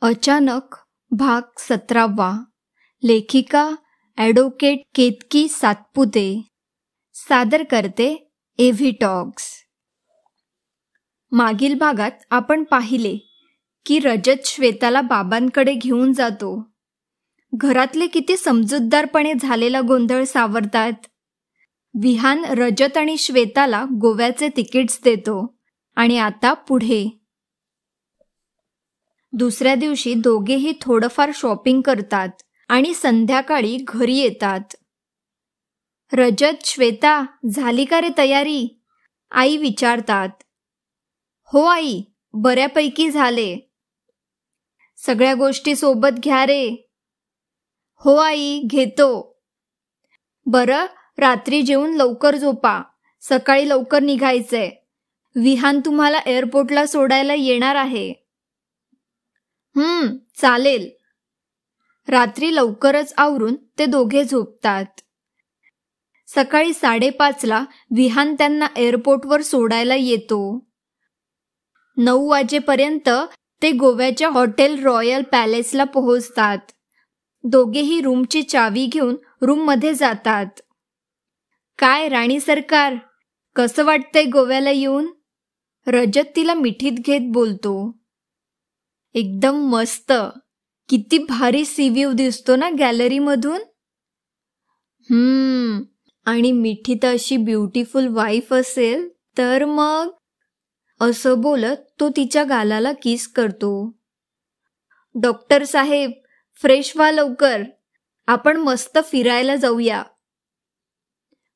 अचानक भाग 17वा. लेखिका ॲडव्होकेट केतकी सातपुते. सादर करते एव्ही टॉक्स. मागील भागात आपण पाहिले की रजत श्वेताला बाबांकडे घेऊन जातो. घरातले किती समजूतदारपणे झालेला गोंधळ सावरतात. विहान रजत आणि श्वेताला गोव्याचे तिकीट्स देतो आणि आता पुढे. दुसऱ्या दिवशी दोघेही थोडंफार शॉपिंग करतात आणि संध्याकाळी घरी येतात. रजत, श्वेता, झाली का रे तयारी? आई विचारतात. हो आई, बऱ्यापैकी झाले. सगळ्या गोष्टी सोबत घ्या रे. हो आई, घेतो. बरं, रात्री जेवून लवकर झोपा, सकाळी लवकर निघायचंय. विहान तुम्हाला एअरपोर्टला सोडायला येणार आहे. चालेल. रात्री लवकरच आवरून ते दोघे झोपतात. सकाळी 5:30ला विहान त्यांना एअरपोर्टवर सोडायला येतो. 9 वाजेपर्यंत ते गोव्याच्या हॉटेल रॉयल पॅलेसला पोहोचतात. दोघेही रूमची चावी घेऊन रूममध्ये जातात. काय राणी सरकार, कसं वाटतंय गोव्याला येऊन? रजत तिला मिठीत घेत बोलतो. एकदम मस्त. किती भारी सी व्ह्यू दिसतो ना गॅलरीमधून. आणि मिठीत अशी ब्युटिफुल वाईफ असेल तर मग. असं बोलत तो तिच्या गालाला किस करतो. डॉक्टर साहेब, फ्रेश व्हा लवकर, आपण मस्त फिरायला जाऊया.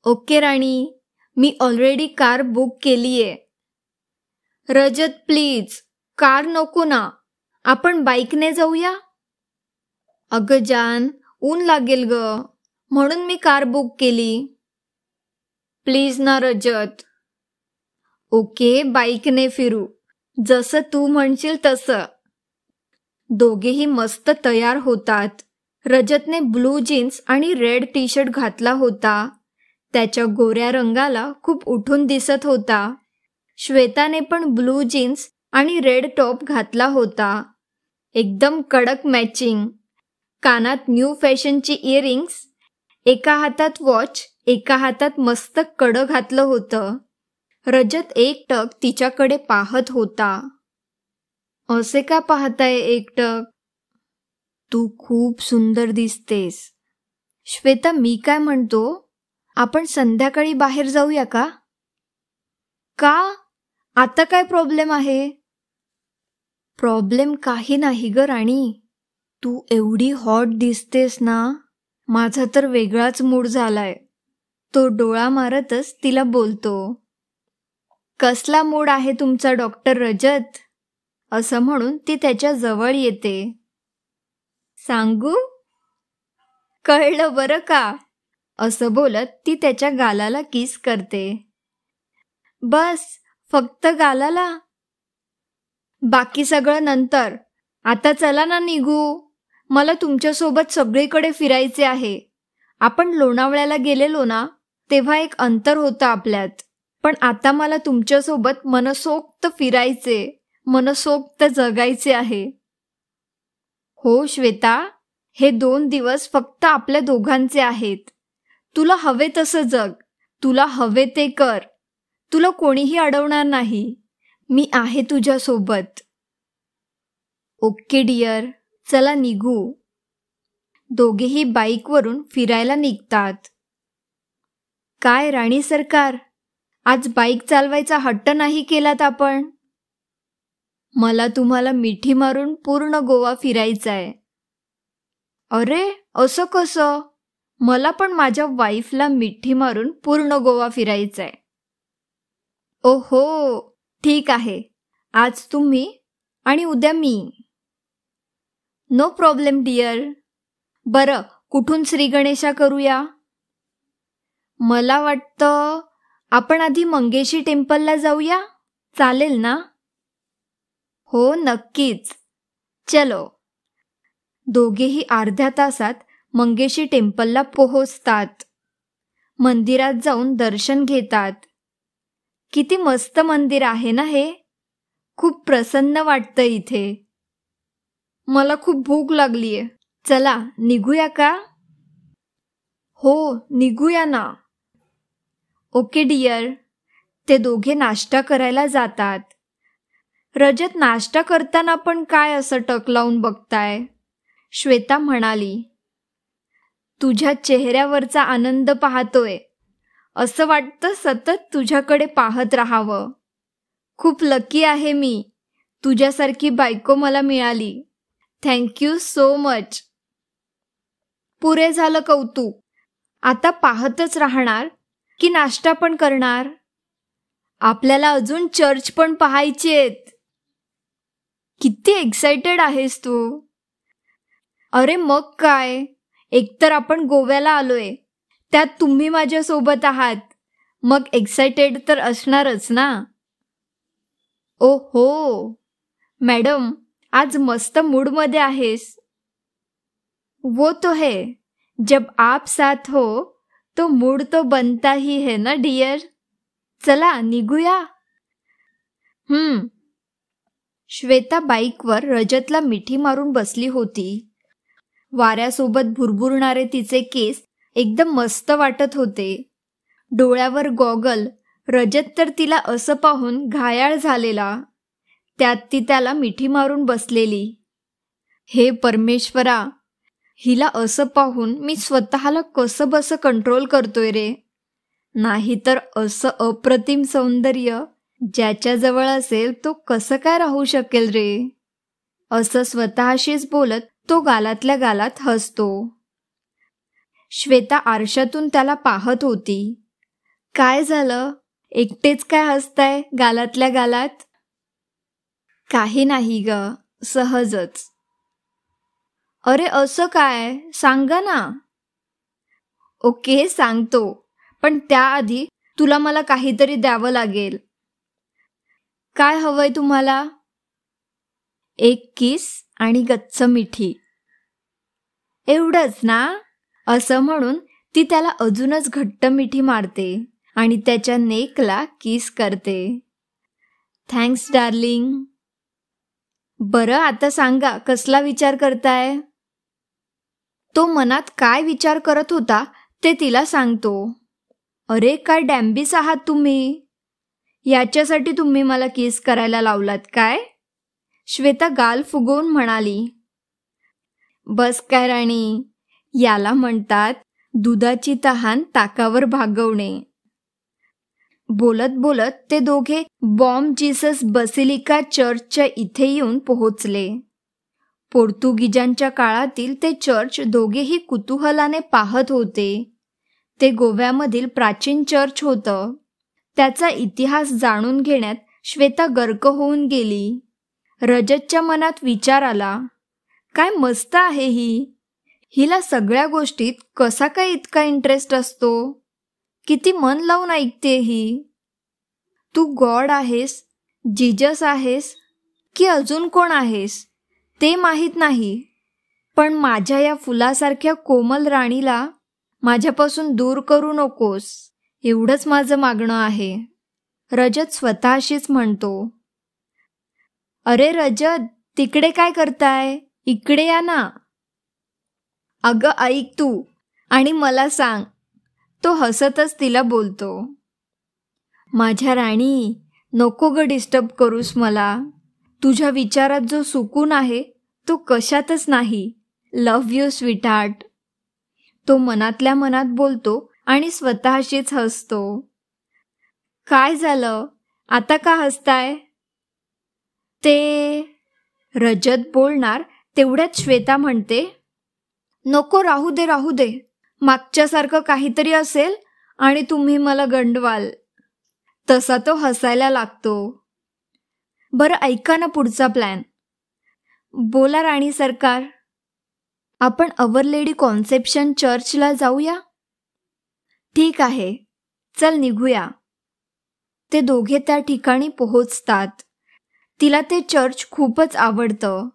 ओके राणी, मी ऑलरेडी कार बुक केलीये. रजत प्लीज, कार नको ना, आपण बाईकने जाऊया. अगं जान, ऊन लागेल ग, म्हणून मी कार बुक केली. प्लीज ना रजत. ओके, बाईकने फिरू, जसं तू म्हणशील तसं. दोघेही मस्त तयार होतात. रजतने ब्लू जीन्स आणि रेड टी शर्ट घातला होता. त्याच्या गोऱ्या रंगाला खूप उठून दिसत होता. श्वेताने पण ब्लू जीन्स आणि रेड टॉप घातला होता. एकदम कडक मॅचिंग. कानात न्यू फॅशनची इयरिंग्स, एका हातात वॉच, एका हातात मस्त कडं घातलं होतं. रजत एकटक तिच्याकडे पाहत होता. असे का पाहताय एकटक? तू खूप सुंदर दिसतेस. श्वेता, मी काय म्हणतो, आपण संध्याकाळी बाहेर जाऊया का? का? आता काय प्रॉब्लेम आहे? प्रॉब्लेम काही नाही ग राणी. तू एवढी हॉट दिसतेस ना, माझा तर वेगळाच मूड झालाय. तो डोळा मारतच तिला बोलतो. कसला मूड आहे तुमचा डॉक्टर रजत? असं म्हणून ती त्याच्या जवळ येते. सांगू? कळलं बरं का? असं बोलत ती त्याच्या गालाला किस करते. बस, फक्त गालाला? बाकी सगळं नंतर. आता चला ना निघू. मला तुमच्यासोबत सगळीकडे फिरायचे आहे. आपण लोणावळ्याला गेलेलो ना, तेव्हा एक अंतर होतं आपल्यात. पण आता मला तुमच्यासोबत मनसोक्त फिरायचे, मनसोक्त जगायचे आहे. हो श्वेता, हे 2 दिवस फक्त आपल्या दोघांचे आहेत. तुला हवे तसं जग, तुला हवे ते कर. तुला कोणीही अडवणार नाही. मी आहे तुझ्यासोबत. ओके डिअर, चला निघू. दोघेही बाईकवरून फिरायला निघतात. काय राणी सरकार, आज बाईक चालवायचा हट्ट नाही केलात आपण? मला तुम्हाला मिठी मारून पूर्ण गोवा फिरायचाय. अरे, असं कसं? मला पण माझ्या वाईफला मिठी मारून पूर्ण गोवा फिरायचाय. ओहो, ठीक आहे. आज तुम्ही आणि उद्या मी. No problem dear. बरं, कुठून श्री गणेशा करूया? मला वाटतं आपण आधी मंगेशी टेम्पलला जाऊया. चालेल ना? हो, नक्कीच. चलो. दोघेही अर्ध्या तासात मंगेशी टेम्पलला पोहोचतात. मंदिरात जाऊन दर्शन घेतात. किती मस्त मंदिर आहे ना हे. खूप प्रसन्न वाटतं इथे. मला खूप भूक लागलीये. चला निघूया का? हो निघूया ना. Okay dear. ते दोघे नाश्ता करायला जातात. रजत, नाश्ता करताना पण काय असं टक लावून बघताय? श्वेता म्हणाली. तुझ्या चेहऱ्यावरचा आनंद पाहतोय. असं वाटतं सतत तुझ्याकडे पाहत राहावं. खूप लकी आहे मी. तुझ्यासारखी बायको मला मिळाली. Thank you so much. पुरे झालं कौतुक. आता पाहतच राहणार की नाश्ता पण करणार? आपल्याला अजून चर्च पण पाहायचेत. किती एक्साइटेड आहेस तू? अरे मग काय, एकतर आपण गोव्याला आलोय, त्यात तुम्ही माझ्या सोबत आहात, मग एक्साइटेड तर असणारच ना. ओ हो मॅडम, आज मस्त मूडमध्ये आहेस. वो तो है, जब आप साथ हो तो मूड तो बनता ही है ना डियर. चला निघूया. श्वेता बाईकवर रजतला मिठी मारून बसली होती. वाऱ्यासोबत भुरभुरणारे तिचे केस एकदम मस्त वाटत होते. डोळ्यावर गॉगल. रजत तर तिला असं पाहून घायाळ झालेला. त्यात ती त्याला मिठी मारून बसलेली. हे परमेश्वरा, हिला असं पाहून मी स्वतःला कसं बसं कंट्रोल करतोय रे. नाहीतर असं अप्रतिम सौंदर्य ज्याच्याजवळ असेल तो कसं काय राहू शकेल रे. असं स्वतःशीच बोलत तो गालातल्या गालात हसतो. श्वेता आरशातून त्याला पाहत होती. काय झालं, एकटेच काय हसताय गालातल्या गालात? काही नाही ग, सहजच. अरे असं काय, सांगा ना. ओके सांगतो, पण त्याआधी तुला मला काहीतरी द्यावं लागेल. काय हवंय तुम्हाला? एक किस आणि गच्च मिठी. एवढंच ना? असं म्हणून ती त्याला अजूनच घट्ट मिठी मारते आणि त्याच्या नेकला किस करते. Thanks darling. बरं आता सांगा, कसला विचार करताय? तो मनात काय विचार करत होता ते तिला सांगतो. अरे काय डॅम्बिस आहात तुम्ही. याच्यासाठी तुम्ही मला किस करायला लावलात काय? श्वेता गाल फुगवून म्हणाली. बस काय राणी, याला म्हणतात दुधाची तहान ताकावर भागवणे. बोलत बोलत ते दोघे बॉम जीसस बसिलिका चर्चच्या इथे येऊन पोहोचले. पोर्तुगीजांच्या काळातील ते चर्च दोघेही कुतूहलाने पाहत होते. ते गोव्यामधील प्राचीन चर्च होतं. त्याचा इतिहास जाणून घेण्यात श्वेता गर्क होऊन गेली. रजतच्या मनात विचार आला, काय मस्त आहे ही. हिला सगळ्या गोष्टीत कसा काय इतका इंटरेस्ट असतो. किती मन लावून ऐकते ही. तू गॉड आहेस, जीजस आहेस की अजून कोण आहेस ते माहीत नाही, पण माझ्या या फुलासारख्या कोमल राणीला माझ्यापासून दूर करू नकोस, एवढंच माझं मागणं आहे. रजत स्वतःशीच म्हणतो. अरे रजत, तिकडे काय करताय, इकडे या ना. अगं ऐक तू आणि मला सांग. तो हसतच तिला बोलतो. माझ्या राणी, नको ग डिस्टर्ब करूस मला. तुझ्या विचारात जो सुकून आहे तो कशातच नाही. Love you sweetheart. तो मनातल्या मनात बोलतो आणि स्वतःशीच हसतो. काय झालं, आता का हसताय? ते रजत बोलणार तेवढ्यात श्वेता म्हणते, नको राहू दे राहू दे, मागच्यासारखं काहीतरी असेल आणि तुम्ही मला गंडवाल. तसा तो हसायला लागतो. बरं ऐका ना पुढचा प्लॅन. बोला राणी सरकार. आपण अवर लेडी कॉन्सेप्शन चर्चला जाऊया. ठीक आहे, चल निघूया. ते दोघे त्या ठिकाणी पोहोचतात. तिला ते चर्च खूपच आवडतं.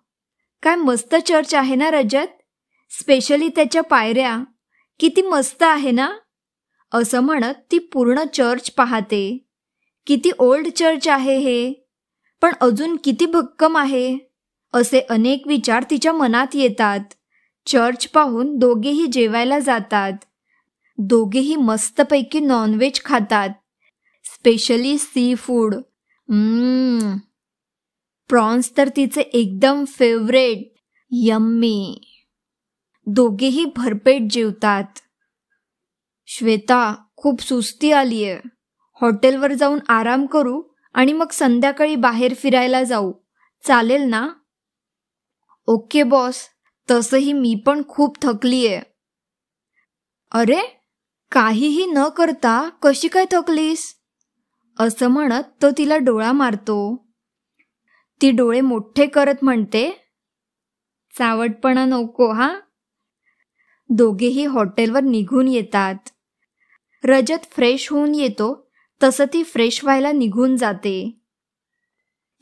काय मस्त चर्च आहे ना रजत, स्पेशली त्याच्या पायऱ्या. किती मस्त आहे ना. असं म्हणत ती पूर्ण चर्च पाहते. किती ओल्ड चर्च आहे हे, पण अजून किती भक्कम आहे. असे अनेक विचार तिच्या मनात येतात. चर्च पाहून दोघेही जेवायला जातात. दोघेही मस्तपैकी नॉनव्हेज खातात, स्पेशली सी फूड. प्रॉन्स तर तिचे एकदम फेवरेट. यम्मी. दोघेही भरपेट जेवतात. श्वेता, खूप सुस्ती आलीये. हॉटेलवर जाऊन आराम करू आणि मग संध्याकाळी बाहेर फिरायला जाऊ, चालेल ना? ओके बॉस, तसंही मी पण खूप थकलीये. अरे, काहीही न करता कशी काय थकलीस? असं म्हणत तो तिला डोळा मारतो. ती डोळे मोठे करत म्हणते, चावटपणा नको हा. दोघेही हॉटेलवर निघून येतात. रजत फ्रेश होऊन येतो तसं ती फ्रेश व्हायला निघून जाते.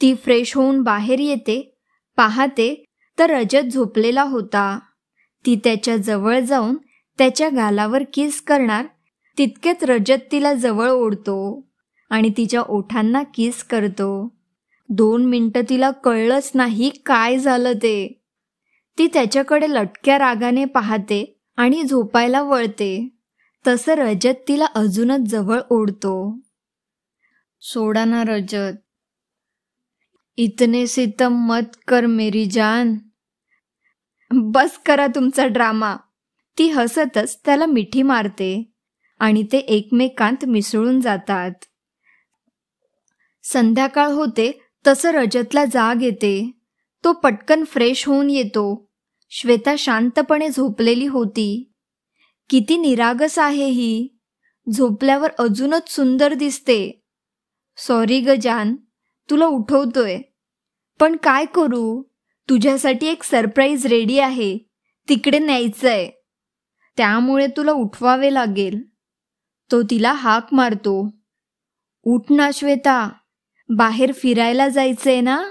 ती फ्रेश होऊन बाहेर येते, पाहते तर रजत झोपलेला होता. ती त्याच्या जवळ जाऊन त्याच्या गालावर किस करणार तितकेच रजत तिला जवळ ओढतो आणि तिच्या ओठांना किस करतो. 2 मिनिटं तिला कळलंच नाही काय झालं ते. ती त्याच्याकडे लटक्या रागाने पाहते आणि झोपायला वळते. तसं रजत तिला अजूनच जवळ ओढतो. सोडा ना रजत. इतने सितम मत कर मेरी जान. बस करा तुमचा ड्रामा. ती हसतच त्याला मिठी मारते आणि ते एकमेकांत मिसळून जातात. संध्याकाळ होते तसं रजतला जाग येते. तो पटकन फ्रेश होऊन येतो. श्वेता शांतपणे झोपलेली होती. किती निरागस आहे ही. झोपल्यावर अजूनच सुंदर दिसते. सॉरी ग जान, तुला उठवतोय. पण काय करू, तुझ्यासाठी एक सरप्राईज रेडी आहे, तिकडे न्यायचंय. त्यामुळे तुला उठवावे लागेल. तो तिला हाक मारतो. उठ ना श्वेता, बाहेर फिरायला जायचंय ना?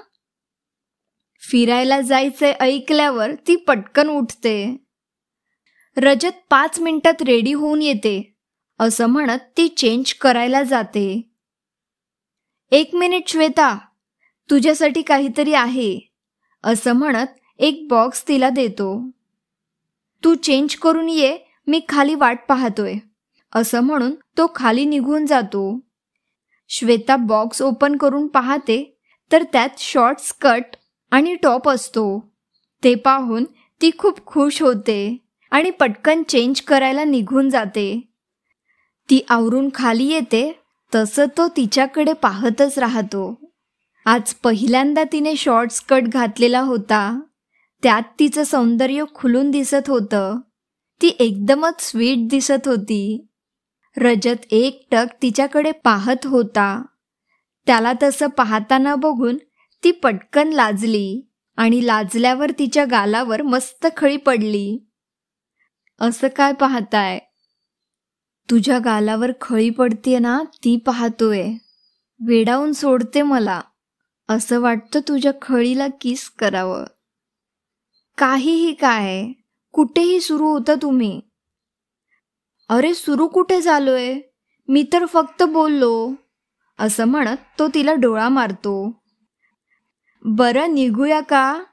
फिरायला जायचंय ऐकल्यावर ती पटकन उठते. रजत 5 मिनिटात रेडी होऊन येते. असं म्हणत ती चेंज करायला जाते. 1 मिनिट श्वेता, तुझ्यासाठी काहीतरी आहे. असं म्हणत एक बॉक्स तिला देतो. तू चेंज करून ये, मी खाली वाट पाहतोय. असं म्हणून तो खाली निघून जातो. श्वेता बॉक्स ओपन करून पाहते तर त्यात शॉर्ट स्कर्ट आणि टॉप असतो. ते पाहून ती खूप खुश होते आणि पटकन चेंज करायला निघून जाते. ती आवरून खाली येते तसं तो तिच्याकडे पाहतच राहतो. आज पहिल्यांदा तिने शॉर्ट स्कर्ट घातलेला होता. त्यात तिचं सौंदर्य खुलून दिसत होतं. ती एकदमच स्वीट दिसत होती. रजत एकटक तिच्याकडे पाहत होता. त्याला तसं पाहताना बघून ती पटकन लाजली आणि लाजल्यावर तिच्या गालावर मस्त खळी पडली. असं काय पाहताय? तुझ्या गालावर खळी पडते ना, ती पाहतोय. वेडावून सोडते मला. असं वाटतं तुझ्या खळीला किस करावं. काहीही काय, कुठेही सुरू होतं तुम्ही. अरे सुरू कुठे झालोय, मी तर फक्त बोललो. असं म्हणत तो तिला डोळा मारतो. बरं निघूया का,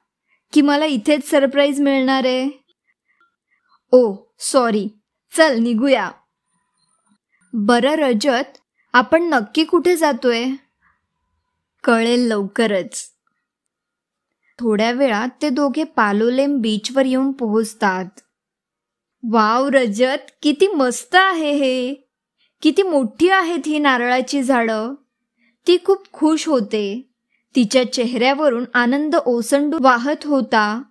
की मला इथेच सरप्राईज मिळणार आहे? ओ सॉरी, चल निघूया. बरं रजत, आपण नक्की कुठे जातोय? कळेल लवकरच. थोड्या वेळात ते दोघे पालोलेम बीचवर येऊन पोहोचतात. वाव रजत, किती मस्त आहे हे. किती मोठी आहेत ही नारळाची झाडं. ती खूप खुश होते. तिच्या चेहऱ्यावरून आनंद ओसंडू वाहत होता.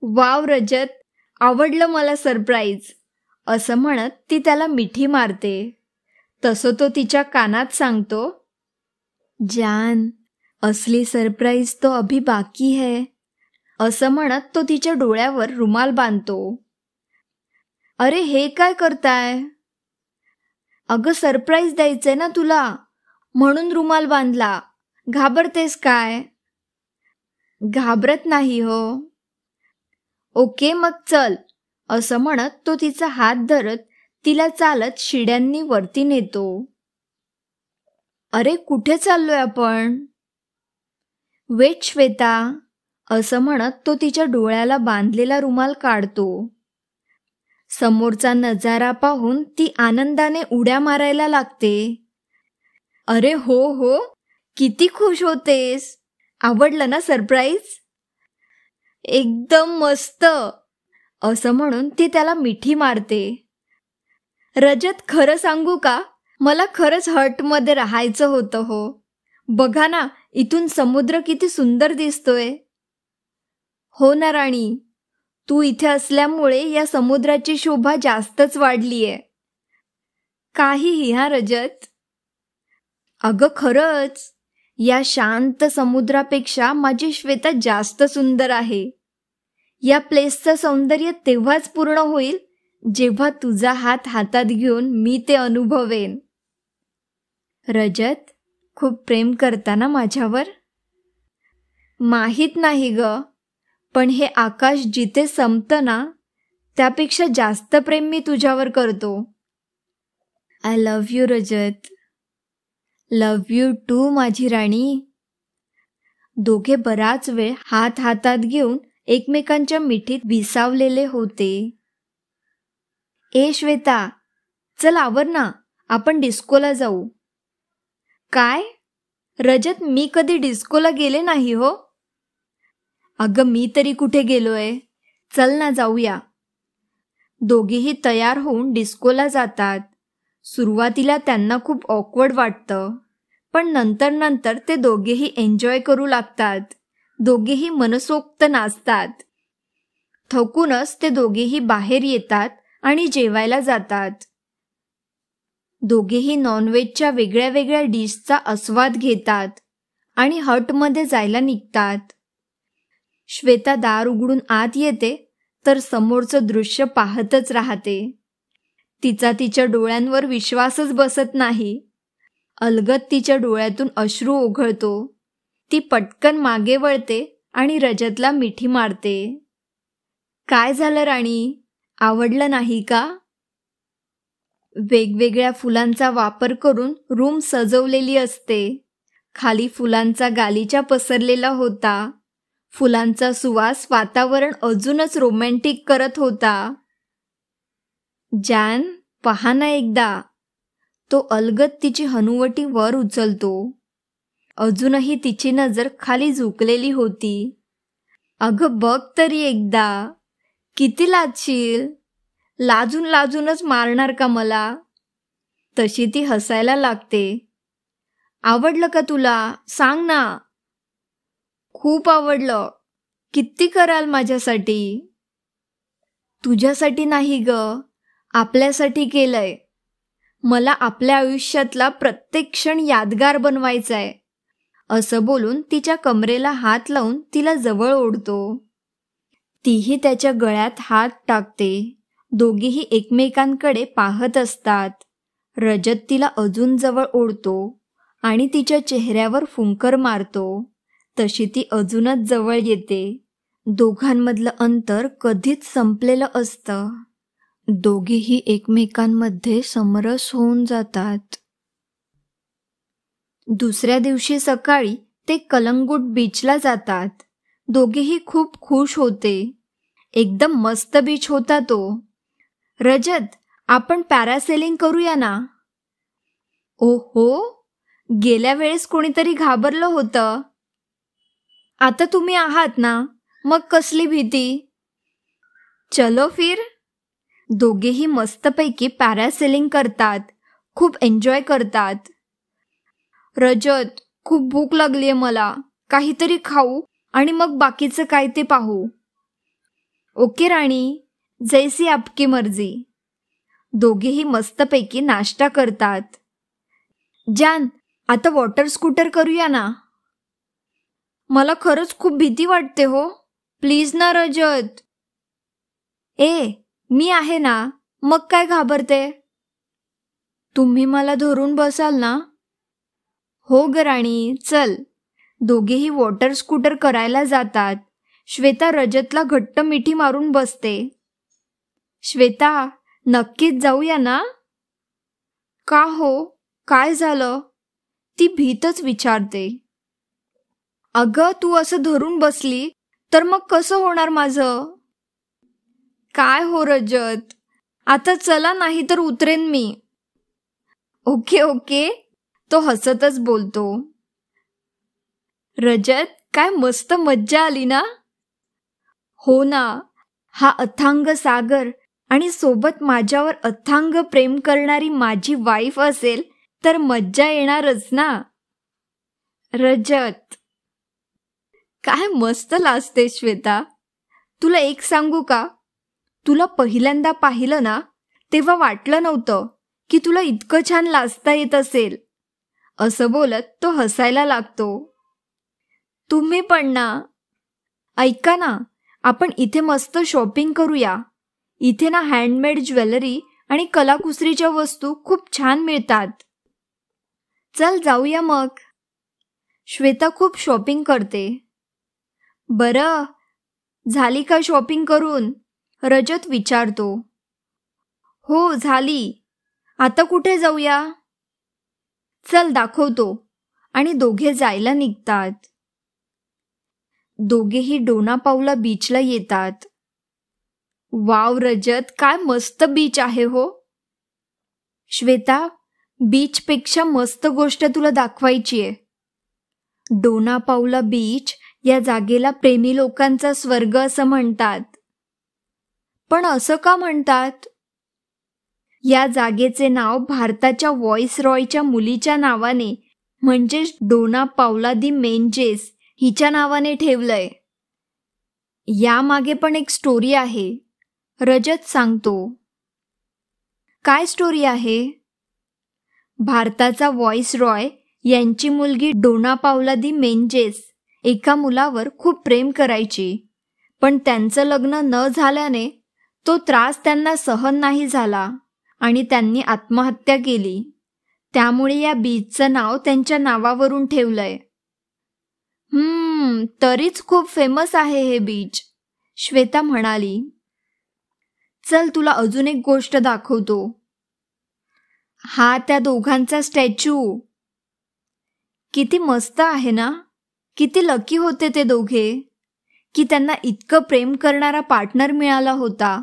वाव रजत, आवडलं मला सरप्राईज. असं म्हणत ती त्याला मिठी मारते. तसं तो तिच्या कानात सांगतो, जान, असली सरप्राईज तो अभी बाकी है. असं म्हणत तो तिच्या डोळ्यावर रुमाल बांधतो. अरे हे काय करताय? अगं सरप्राईज द्यायचंय ना तुला, म्हणून रुमाल बांधला. घाबरतेस काय? घाबरत नाही हो. ओके मग चल. असं म्हणत तो तिचा हात धरत तिला चालत शिड्यांनी वरती नेतो. अरे कुठे चाललोय आपण? वेट श्वेता, असं म्हणत तो तिच्या डोळ्याला बांधलेला रुमाल काढतो. समोरचा नजारा पाहून ती आनंदाने उड्या मारायला लागते. अरे हो हो, किती खुश होतेस. आवडलं ना सरप्राईज? एकदम मस्त, असं म्हणून ती त्याला मिठी मारते. रजत, खरं सांगू का, मला खरंच हटमध्ये राहायचं होतं हो. बघा ना, इथून समुद्र किती सुंदर दिसतोय. हो ना राणी, तू इथे असल्यामुळे या समुद्राची शोभा जास्तच वाढलीये. काहीही हा रजत. अगं खरंच, या शांत समुद्रापेक्षा माझी श्वेता जास्त सुंदर आहे. या प्लेसचं सौंदर्य तेव्हाच पूर्ण होईल जेव्हा तुझा हात हातात घेऊन मी ते अनुभवेन. रजत, खूप प्रेम करता ना माझ्यावर? माहीत नाही ग, पण हे आकाश जिथे संपतं ना, त्यापेक्षा जास्त प्रेम मी तुझ्यावर करतो. I love you Rajat. Love you too माझी राणी. दोघे बराच वेळ हात हातात घेऊन एकमेकांच्या मिठीत विसावलेले होते. ए श्वेता, चल आवर ना, आपण डिस्कोला जाऊ. काय रजत, मी कधी डिस्कोला गेले नाही हो. अगं मी तरी कुठे गेलोय. चल ना जाऊया. दोघेही तयार होऊन डिस्कोला जातात. सुरुवातीला त्यांना खूप ऑकवर्ड वाटतं, पण नंतर नंतर ते दोघेही एन्जॉय करू लागतात. दोघेही मनसोक्त नाचतात. थकूनच ते दोघेही बाहेर येतात आणि जेवायला जातात. दोघेही नॉनव्हेजच्या वेगळ्या वेगळ्या डिशचा आस्वाद घेतात आणि हटमध्ये जायला निघतात. श्वेता दार उघडून आत येते तर समोरचं दृश्य पाहतच राहते. तिचा तिच्या डोळ्यांवर विश्वासच बसत नाही. अलगद तिच्या डोळ्यातून अश्रू ओघळतो. ती पटकन मागे वळते आणि रजतला मिठी मारते. काय झालं राणी, आवडलं नाही का? वेगवेगळ्या फुलांचा वापर करून रूम सजवलेली असते. खाली फुलांचा गालिचा पसरलेला होता. फुलांचा सुवास वातावरण अजूनच रोमॅन्टिक करत होता. जॅन, पहा ना एकदा. तो अलगद तिची हनुवटी वर उचलतो. अजूनही तिची नजर खाली झुकलेली होती. अगं बघ तरी एकदा. किती लाजशील. लाजून लाजूनच मारणार का मला? तशी ती हसायला लागते. आवडलं का तुला? सांग ना. खूप आवडलं. किती कराल माझ्यासाठी? तुझ्यासाठी नाही ग, आपल्यासाठी केलंय. मला आपल्या आयुष्यातला प्रत्येक क्षण यादगार बनवायचाय. असं बोलून तिच्या कमरेला हात लावून तिला जवळ ओढतो. तीही त्याच्या गळ्यात हात टाकते. दोघेही एकमेकांकडे पाहत असतात. रजत तिला अजून जवळ ओढतो आणि तिच्या चेहऱ्यावर फुंकर मारतो. तशी ती अजूनच जवळ येते. दोघांमधलं अंतर कधीच संपलेलं असतं. दोघेही एकमेकांमध्ये समरस होऊन जातात. दुसऱ्या दिवशी सकाळी ते कलंगूट बीचला जातात. दोघेही खूप खुश होते. एकदम मस्त बीच होता तो. रजत, आपण पॅरासेलिंग करूया ना? ओहो, गेल्या वेळेस कोणीतरी घाबरलं होतं. आता तुम्ही आहात ना, मग कसली भीती. चलो फिर. दोघेही मस्तपैकी पॅरासेलिंग करतात. खूप एन्जॉय करतात. रजत, खूप भूक लागलीये मला. काहीतरी खाऊ आणि मग बाकीचं काय ते पाहू. ओके राणी, जैसी आपकी मर्जी. दोघेही मस्तपैकी नाश्ता करतात. जान, आता वॉटर स्कूटर करूया ना? मला खरंच खूप भीती वाटते हो. प्लीज ना रजत. ए, मी आहे ना, मग काय घाबरते. तुम्ही मला धरून बसाल ना? हो ग राणी, चल. दोघेही वॉटर स्कूटर करायला जातात. श्वेता रजतला घट्ट मिठी मारून बसते. श्वेता, नक्कीच जाऊया ना? का हो, काय झालं? ती भीतच विचारते. अगं, तू असं धरून बसली तर मग कसं होणार माझं? काय हो रजत, आता चला नाही तर उतरेन मी. ओके ओके, तो हसतच बोलतो. रजत, काय मस्त मज्जा आली ना? हो ना, हा अथांग सागर आणि सोबत माझ्यावर अथांग प्रेम करणारी माझी वाईफ असेल तर मज्जा येणारच ना. रजत, काय मस्त लाजते श्वेता. तुला एक सांगू का, तुला पहिल्यांदा पाहिलं ना तेव्हा वाटलं नव्हतं की तुला इतकं छान लाजता येत असेल. असं बोलत तो हसायला लागतो. तुम्ही पण ना. ऐका ना, आपण इथे मस्त शॉपिंग करूया. इथे ना हँडमेड ज्वेलरी आणि कलाकुसरीच्या वस्तू खूप छान मिळतात. चल जाऊया मग. श्वेता खूप शॉपिंग करते. बरं, झाली का शॉपिंग करून? रजत विचारतो. हो झाली. आता कुठे जाऊया? चल दाखवतो. आणि दोघे जायला निघतात. दोघेही डोना पावला बीचला येतात. वाव रजत, काय मस्त बीच आहे हो. श्वेता, बीचपेक्षा मस्त गोष्ट तुला दाखवायची आहे. डोना पावला बीच या जागेला प्रेमी लोकांचा स्वर्ग असं म्हणतात. पण असं का म्हणतात? या जागेचे नाव भारताच्या व्हॉइसरॉयच्या मुलीच्या नावाने म्हणजेच डोना पावला दी मेंजेस हिच्या नावाने ठेवलंय. यामागे पण एक स्टोरी आहे. रजत सांगतो. काय स्टोरी आहे? भारताचा व्हॉइसरॉय यांची मुलगी डोना पावला दी मेंजेस एका मुलावर खूप प्रेम करायची, पण त्यांचं लग्न न झाल्याने तो त्रास त्यांना सहन नाही झाला आणि त्यांनी आत्महत्या केली. त्यामुळे या बीचचं नाव त्यांच्या नावावरून ठेवलंय. तरीच खूप फेमस आहे हे बीच, श्वेता म्हणाली. चल तुला अजून एक गोष्ट दाखवतो. हा त्या दोघांचा स्टॅच्यू. किती मस्त आहे ना. किती लकी होते ते दोघे की त्यांना इतकं प्रेम करणारा पार्टनर मिळाला होता.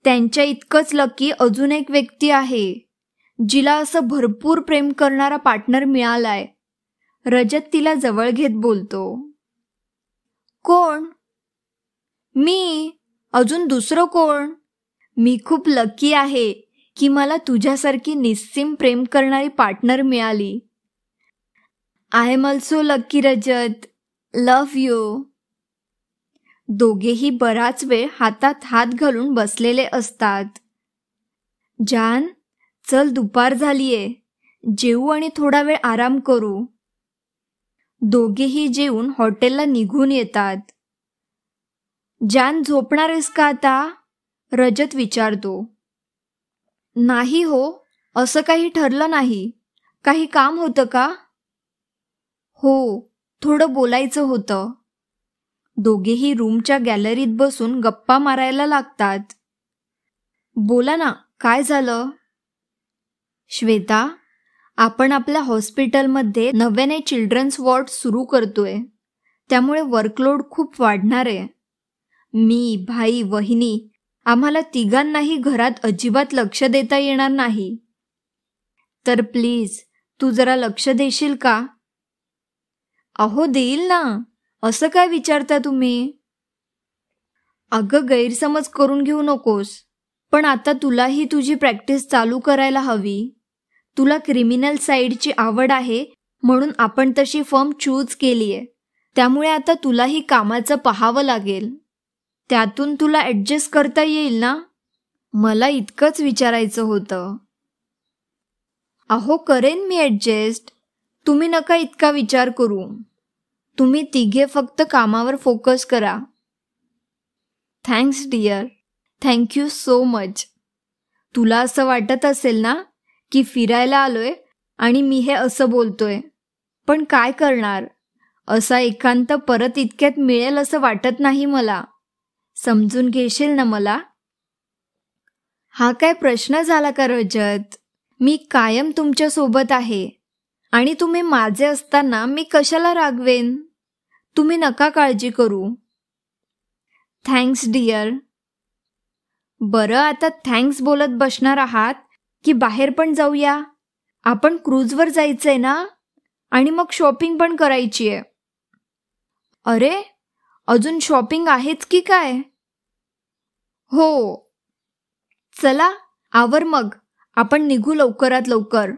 त्यांच्या इतकंच लकी अजून एक व्यक्ती आहे जिला असं भरपूर प्रेम करणारा पार्टनर मिळालाय. रजत तिला जवळ घेत बोलतो. कोण? मी. अजून दुसरं कोण? मी खूप लकी आहे की मला तुझ्यासारखी निस्सीम प्रेम करणारी पार्टनर मिळाली. I am also lucky Rajat. Love you. दोघेही बराच वेळ हातात हात घालून बसलेले असतात. जान, चल दुपार झालीये. जेवू आणि थोडा वेळ आराम करू. दोघेही जेवून हॉटेलला निघून येतात. जान, झोपणार आहेस का आता? रजत विचारतो. नाही हो, असं काही ठरलं नाही. काही काम होतं का? हो, थोडं बोलायचं होतं. दोघेही रूमच्या गॅलरीत बसून गप्पा मारायला लागतात. बोला ना, काय झालं? श्वेता, आपण आपल्या हॉस्पिटलमध्ये नव्याने चिल्ड्रन्स वॉर्ड सुरू करतोय. त्यामुळे वर्कलोड खूप वाढणार आहे. मी, भाई, वहिनी आम्हाला तिघांनाही घरात अजिबात लक्ष देता येणार नाही. तर प्लीज तू जरा लक्ष देशील का? अहो देईल ना. असं काय विचारता तुम्ही? अगं, गैरसमज करून घेऊ नकोस. पण आता तुलाही तुझी प्रॅक्टिस चालू करायला हवी. तुला क्रिमिनल साईडची आवड आहे म्हणून आपण तशी फर्म चूज केलीये. त्यामुळे आता तुलाही कामाचं पाहावं लागेल. त्यातून तुला ॲडजस्ट करता येईल ना? मला इतकंच विचारायचं होतं. अहो करेन मी ॲडजस्ट. तुम्ही नका इतका विचार करू. तुम्ही तिघे फक्त कामावर फोकस करा. Thanks dear. Thank you so much. तुला असं वाटत असेल ना की फिरायला आलोय आणि मी हे असं बोलतोय, पण काय करणार, असा एकांत परत इतक्यात मिळेल असं वाटत नाही मला. समजून घेशील ना मला? हा काय प्रश्न झाला का रजत? मी कायम तुमच्या सोबत आहे आणि तुम्ही माझे असताना मी कशाला रागवेन? तुम्ही नका काळजी करू. Thanks dear. बरं, आता थँक्स बोलत बसणार आहात की बाहेर पण जाऊया? आपण क्रूजवर जायचंय ना, आणि मग शॉपिंग पण करायची आहे. अरे, अजून शॉपिंग आहेच की काय? हो. चला आवर मग, आपण निघू लवकरात लवकर.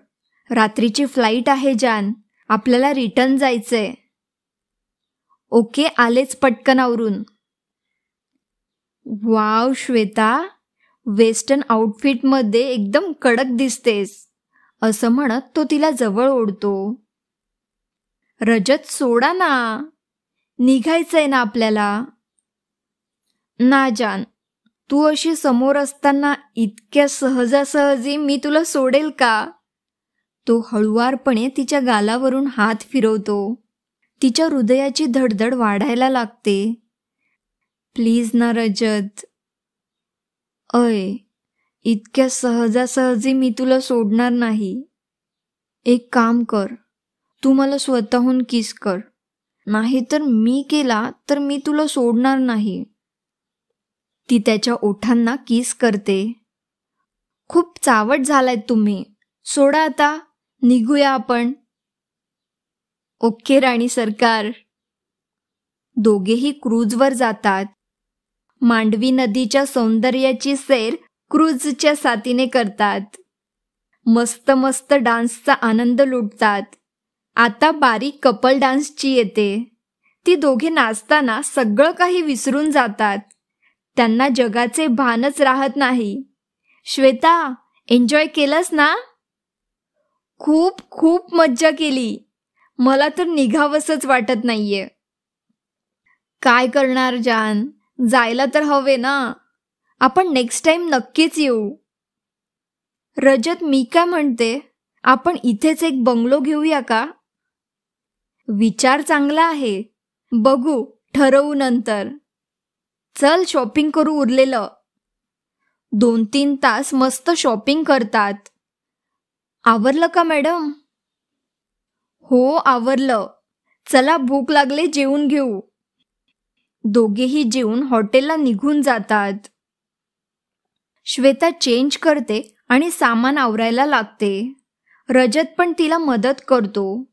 रात्रीची फ्लाईट आहे जान, आपल्याला रिटर्न जायचंय. ओके, आलेच पटकन आवरून. वाव श्वेता, वेस्टर्न आउटफिटमध्ये एकदम कडक दिसतेस, असं म्हणत तो तिला जवळ ओढतो. रजत, सोडा ना, निघायचंय ना आपल्याला. ना जान, तू अशी समोर असताना इतक्या सहजासहजी मी तुला सोडेल का? तो हळुवारपणे तिच्या गालावरून हात फिरवतो. तिच्या हृदयाची धडधड वाढायला लागते. प्लीज ना रजत. इतक्या सहजासहजी मी तुला सोडणार नाही. एक काम कर, तू मला स्वतःहून किस कर, नाहीतर मी केला तर मी तुला सोडणार नाही. ती त्याच्या ओठांना किस करते. खूप चावट झालाय तुम्ही, सोडा आता, निघूया आपण. ओके राणी सरकार. दोघेही क्रूजवर जातात. मांडवी नदीच्या सौंदर्याची सैर क्रूजच्या साथीने करतात. मस्त मस्त डान्सचा आनंद लुटतात. आता बारी कपल डान्सची येते. ती दोघे नाचताना सगळं काही विसरून जातात. त्यांना जगाचे भानच राहत नाही. श्वेता, एन्जॉय केलंस ना? खूप खूप मज्जा केली. मला तर निघावंसच वाटत नाहीये. काय करणार जान, जायला तर हवे ना. आपण नेक्स्ट टाइम नक्कीच येऊ. रजत, मी काय म्हणते, आपण इथेच एक बंगलो घेऊया का? विचार चांगला आहे, बघू, ठरवू नंतर. चल शॉपिंग करू उरलेलं. 2-3 तास मस्त शॉपिंग करतात. आवरलं का मॅडम? हो, आवरलं. चला, भूक लागले, जेवून घेऊ. दोघेही जेवून हॉटेलला निघून जातात. श्वेता चेंज करते आणि सामान आवरायला लागते. रजत पण तिला मदत करतो.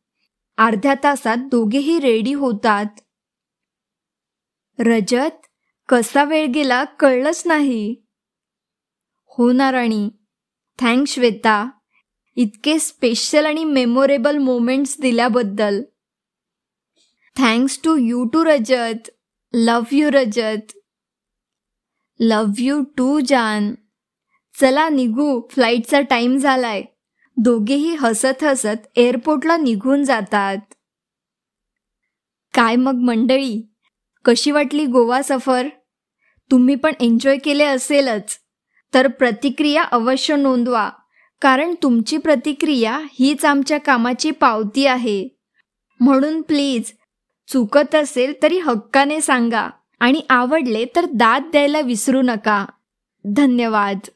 अर्ध्या तासात दोघेही रेडी होतात. रजत, कसा वेळ गेला कळलंच नाही. हो ना राणी. थँक्स श्वेता, इतके स्पेशल आणि मेमोरेबल मोमेंट्स दिल्याबद्दल. Thanks to you too Rajat. Love you Rajat. Love you too जान. चला निघू, फ्लाईटचा टाइम झालाय. दोघेही हसत हसत एअरपोर्टला निघून जातात. काय मग मंडळी, कशी वाटली गोवा सफर? तुम्ही पण एन्जॉय केले असेलच. तर प्रतिक्रिया अवश्य नोंदवा, कारण तुमची प्रतिक्रिया हीच आमच्या कामाची पावती आहे. म्हणून प्लीज, चुकत असेल तरी हक्काने सांगा आणि आवडले तर दाद द्यायला विसरू नका. धन्यवाद.